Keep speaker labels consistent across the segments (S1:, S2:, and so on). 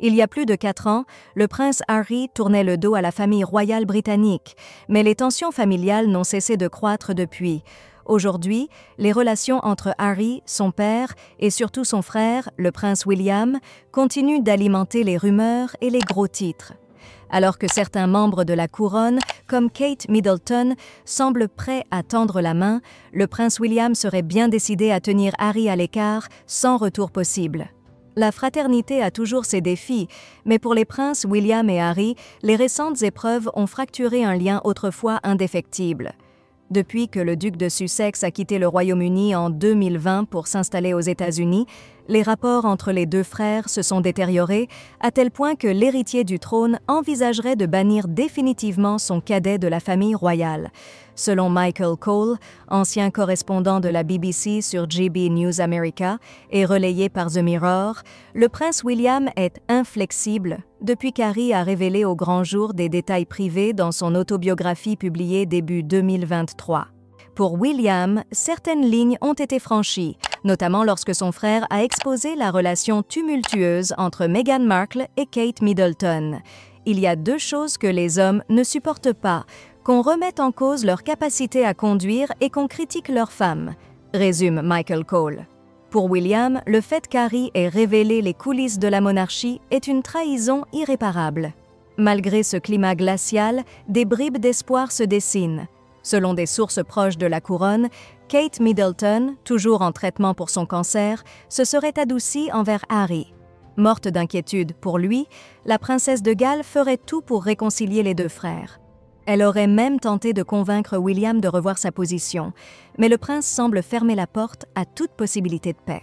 S1: Il y a plus de 4 ans, le prince Harry tournait le dos à la famille royale britannique, mais les tensions familiales n'ont cessé de croître depuis. Aujourd'hui, les relations entre Harry, son père et surtout son frère, le prince William, continuent d'alimenter les rumeurs et les gros titres. Alors que certains membres de la couronne, comme Kate Middleton, semblent prêts à tendre la main, le prince William serait bien décidé à tenir Harry à l'écart, sans retour possible. La fraternité a toujours ses défis, mais pour les princes William et Harry, les récentes épreuves ont fracturé un lien autrefois indéfectible. Depuis que le duc de Sussex a quitté le Royaume-Uni en 2020 pour s'installer aux États-Unis, les rapports entre les deux frères se sont détériorés à tel point que l'héritier du trône envisagerait de bannir définitivement son cadet de la famille royale. Selon Michael Cole, ancien correspondant de la BBC sur GB News America et relayé par The Mirror, le prince William est inflexible depuis qu'Harry a révélé au grand jour des détails privés dans son autobiographie publiée début 2023. Pour William, certaines lignes ont été franchies, notamment lorsque son frère a exposé la relation tumultueuse entre Meghan Markle et Kate Middleton. Il y a 2 choses que les hommes ne supportent pas: qu'on remette en cause leur capacité à conduire et qu'on critique leurs femmes, résume Michael Cole. Pour William, le fait qu'Harry ait révélé les coulisses de la monarchie est une trahison irréparable. Malgré ce climat glacial, des bribes d'espoir se dessinent. Selon des sources proches de la couronne, Kate Middleton, toujours en traitement pour son cancer, se serait adoucie envers Harry. Morte d'inquiétude pour lui, la princesse de Galles ferait tout pour réconcilier les 2 frères. Elle aurait même tenté de convaincre William de revoir sa position, mais le prince semble fermer la porte à toute possibilité de paix.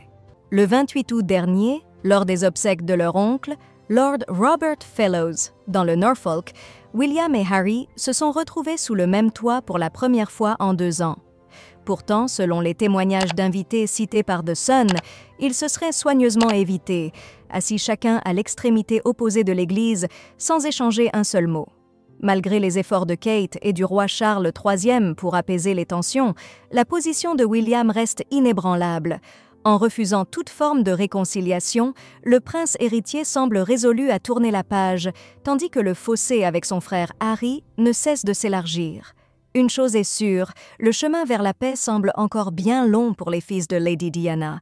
S1: Le 28 août dernier, lors des obsèques de leur oncle, Lord Robert Fellows, dans le Norfolk, William et Harry se sont retrouvés sous le même toit pour la première fois en 2 ans. Pourtant, selon les témoignages d'invités cités par The Sun, ils se seraient soigneusement évités, assis chacun à l'extrémité opposée de l'église, sans échanger un seul mot. Malgré les efforts de Kate et du roi Charles III pour apaiser les tensions, la position de William reste inébranlable. En refusant toute forme de réconciliation, le prince héritier semble résolu à tourner la page, tandis que le fossé avec son frère Harry ne cesse de s'élargir. Une chose est sûre, le chemin vers la paix semble encore bien long pour les fils de Lady Diana.